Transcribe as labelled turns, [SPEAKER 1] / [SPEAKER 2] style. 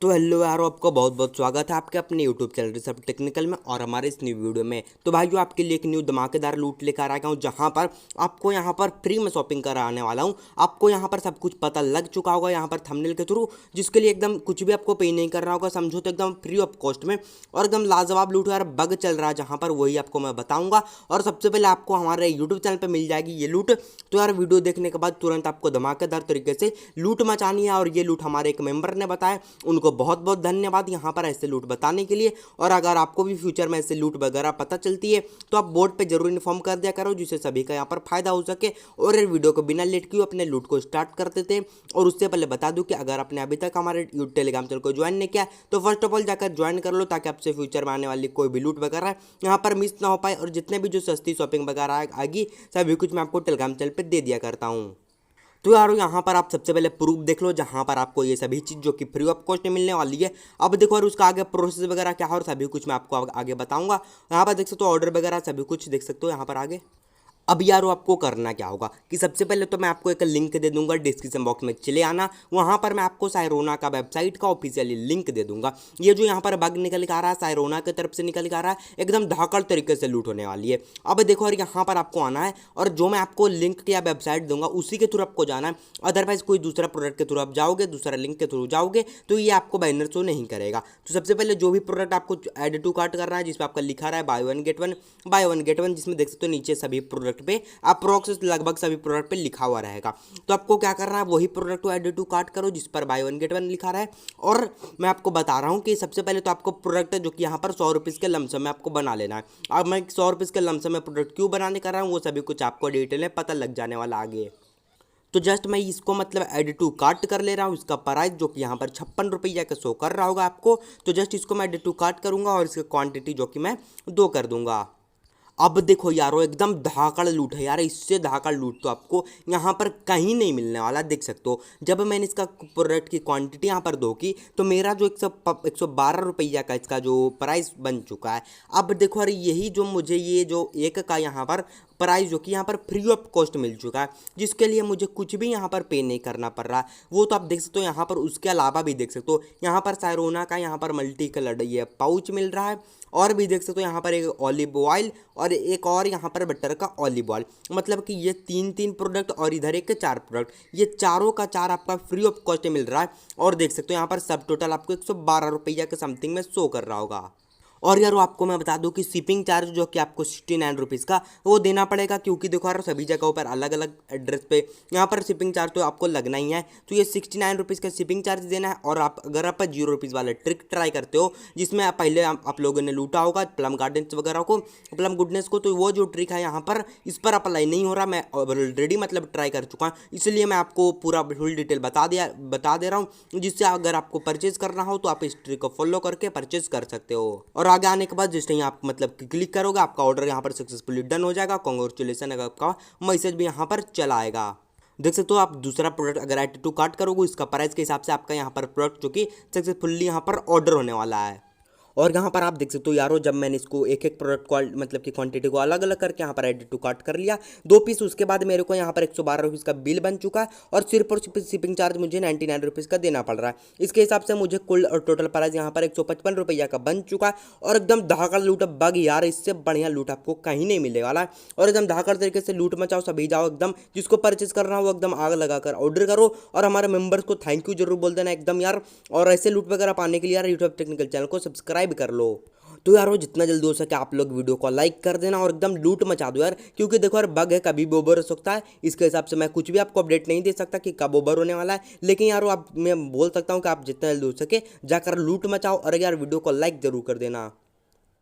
[SPEAKER 1] तो हेलो यारो, आपका बहुत बहुत स्वागत है आपके अपने यूट्यूब चैनल सब टेक्निकल में और हमारे इस न्यू वीडियो में। तो भाइयों, आपके लिए एक न्यू धमाकेदार लूट लेकर आ गया हूँ, जहाँ पर आपको यहाँ पर फ्री में शॉपिंग कराने वाला हूँ। आपको यहाँ पर सब कुछ पता लग चुका होगा यहाँ पर थंबनेल के थ्रू, जिसके लिए एकदम कुछ भी आपको पे नहीं करना होगा, समझो तो एकदम फ्री ऑफ कॉस्ट में और एकदम लाजवाब लूट यार बग चल रहा है जहाँ पर, वही आपको मैं बताऊँगा। और सबसे पहले आपको हमारे यूट्यूब चैनल पर मिल जाएगी ये लूट। तो यार वीडियो देखने के बाद तुरंत आपको धमाकेदार तरीके से लूट मचानी है, और ये लूट हमारे एक मेंबर ने बताया, उनको बहुत बहुत धन्यवाद यहाँ पर ऐसे लूट बताने के लिए। और अगर आपको भी फ्यूचर में ऐसे लूट वगैरह पता चलती है तो आप बोर्ड पे जरूर इन्फॉर्म कर दिया करो, जिससे सभी का यहाँ पर फायदा हो सके। और ये वीडियो को बिना लेट किए अपने लूट को स्टार्ट कर देते हैं। और उससे पहले बता दूं कि अगर आपने अभी तक हमारे टेलीग्राम चैनल को ज्वाइन नहीं किया तो फर्स्ट ऑफ ऑल जाकर ज्वाइन कर लो, ताकि आपसे फ्यूचर में आने वाली कोई भी लूट वगैरह यहाँ पर मिस ना हो पाए। और जितने भी जो सस्ती शॉपिंग वगैरह आएगी सभी कुछ मैं आपको टेलीग्राम चैनल पर दे दिया करता हूँ। तो यार यहाँ पर आप सबसे पहले प्रूफ देख लो, जहाँ पर आपको ये सभी चीज़ जो कि फ्री ऑफ कॉस्ट में मिलने वाली है। अब देखो और उसका आगे प्रोसेस वगैरह क्या है और सभी कुछ मैं आपको आगे बताऊंगा। यहाँ पर देख सकते हो ऑर्डर वगैरह सभी कुछ देख सकते हो यहाँ पर आगे। अब यारो आपको करना क्या होगा कि सबसे पहले तो मैं आपको एक लिंक दे दूंगा, डिस्क्रिप्शन बॉक्स में चले आना, वहाँ पर मैं आपको सायरोना का वेबसाइट का ऑफिशियली लिंक दे दूंगा। ये जो यहाँ पर बग निकल के आ रहा है सायरोना की तरफ से निकल के आ रहा है, एकदम धाकड़ तरीके से लूट होने वाली है। अब देखो और यहाँ पर आपको आना है, और जो मैं आपको लिंक या वेबसाइट दूंगा उसी के थ्रू आपको जाना है। अदरवाइज कोई दूसरा प्रोडक्ट के थ्रू आप जाओगे, दूसरा लिंक के थ्रू जाओगे तो ये आपको बैनर शो नहीं करेगा। तो सबसे पहले जो भी प्रोडक्ट आपको एड टू कार्ट करना है, जिसपे आपका लिखा रहा है by one get one, by one get one, जिसमें देख सकते हो नीचे सभी प्रोडक्ट पे अप्रोक्स लगभग सभी प्रोडक्ट पे लिखा हुआ रहेगा। तो आपको क्या करना है, वही प्रोडक्ट को एड टू कार्ट करो जिस पर बाय वन गेट वन लिखा रहा है। और मैं आपको बता रहा हूँ कि सबसे पहले तो आपको प्रोडक्ट जो कि यहाँ पर 100 रुपीज़ के लमसम में आपको बना लेना है। अब मैं 100 रुपीज़ के लमसम में प्रोडक्ट क्यों बनाने कर रहा हूँ वो सभी कुछ आपको डिटेल में पता लग जाने वाला आगे। तो जस्ट मैं इसको मतलब एड टू कार्ट कर ले रहा हूँ। इसका प्राइस जो कि यहाँ पर 56 रुपये का शो कर रहा होगा आपको, तो जस्ट इसको मैं एड टू कार्ट करूँगा और इसकी क्वांटिटी जो कि मैं 2 कर दूंगा। अब देखो यारो, एकदम धाकड़ लूट है यार, इससे धाकड़ लूट तो आपको यहाँ पर कहीं नहीं मिलने वाला। देख सकते हो जब मैंने इसका प्रोडक्ट की क्वांटिटी यहाँ पर 2 की तो मेरा जो 112 रुपया का इसका जो प्राइस बन चुका है। अब देखो अरे यही जो मुझे ये जो एक का यहाँ पर प्राइस जो कि यहाँ पर फ्री ऑफ कॉस्ट मिल चुका है, जिसके लिए मुझे कुछ भी यहाँ पर पे नहीं करना पड़ रहा, वो तो आप देख सकते हो यहाँ पर। उसके अलावा भी देख सकते हो यहाँ पर सायरोना का यहाँ पर मल्टी कलर ये पाउच मिल रहा है, और भी देख सकते हो यहाँ पर एक ऑलिव ऑयल और एक और यहाँ पर बटर का ऑलिव ऑयल। मतलब कि ये 3 प्रोडक्ट और इधर एक 4 प्रोडक्ट, ये चारों का 4 आपका फ्री ऑफ कॉस्ट मिल रहा है। और देख सकते हो यहाँ पर सब टोटल आपको 112 रुपया के समथिंग में शो कर रहा होगा। और यार आपको मैं बता दूं कि शिपिंग चार्ज जो कि आपको 69 रुपीज़ का वो देना पड़ेगा, क्योंकि देखो यार सभी जगहों पर अलग अलग एड्रेस पे यहाँ पर शिपिंग चार्ज तो आपको लगना ही है। तो ये 69 रुपीज़ का शिपिंग चार्ज देना है। और आप अगर आप 0 रुपीज़ वाला ट्रिक ट्राई करते हो, जिसमें आप पहले आप लोगों ने लूटा होगा प्लम गार्डन्स वगैरह को, प्लम गुडनेस को, तो वो जो ट्रिक है यहाँ पर इस पर अप्लाई नहीं हो रहा। मैं ऑलरेडी मतलब ट्राई कर चुका हूँ, इसलिए मैं आपको पूरा फुल डिटेल बता दे रहा हूँ, जिससे अगर आपको परचेज करना हो तो आप इस ट्रिक को फॉलो करके परचेज कर सकते हो। और आगे आने के बाद जिस टाइम आप मतलब क्लिक करोगे आपका ऑर्डर यहाँ पर सक्सेसफुली डन हो जाएगा। कांग्रेचुलेसन, अगर आपका मैसेज भी यहाँ पर चला आएगा। देख सकते हो आप दूसरा प्रोडक्ट अगर एड टू कार्ट करोगे, इसका प्राइस के हिसाब से आपका यहाँ पर प्रोडक्ट जो कि सक्सेसफुली यहाँ पर ऑर्डर होने वाला है। और यहाँ पर आप देख सकते हो यारो, जब मैंने इसको एक प्रोडक्ट को मतलब कि क्वांटिटी को अलग अलग करके यहाँ पर एड टू कार्ट कर लिया 2 पीस, उसके बाद मेरे को यहाँ पर 112 रुपीज़ का बिल बन चुका है। और सिर्फ और सिर्फ शिपिंग चार्ज मुझे 99 रुपीज़ का देना पड़ रहा है। इसके हिसाब से मुझे कुल और टोटल प्राइस यहाँ पर 155 रुपया का बन चुका है। और एकदम धाकड़ लूट बग यार, इससे बढ़िया लूट आपको कहीं नहीं मिलने वाला है। और एकदम धाकड़ तरीके से लूट मचाओ, सभी जाओ एकदम, जिसको परचेज करना हो वो एकदम आग लगाकर ऑर्डर करो। और हमारे मेंबर्स को थैंक यू जरूर बोल देना एकदम यार। और ऐसे लूट वगैरह पाने के लिए यार यूट्यूब टेक्निकल चैनल को सब्सक्राइब कर लो। तो यार वो जितना जल्दी हो सके आप लोग वीडियो को लाइक कर देना और एकदम लूट मचा दो यार, क्योंकि देखो यार बग है, कभी भी ओवर हो सकता है। इसके हिसाब से मैं कुछ भी आपको अपडेट नहीं दे सकता कि कब ओवर होने वाला है, लेकिन यार आप मैं बोल सकता हूँ कि आप जितना जल्दी हो सके जाकर लूट मचाओ। और यार वीडियो को लाइक जरूर कर देना।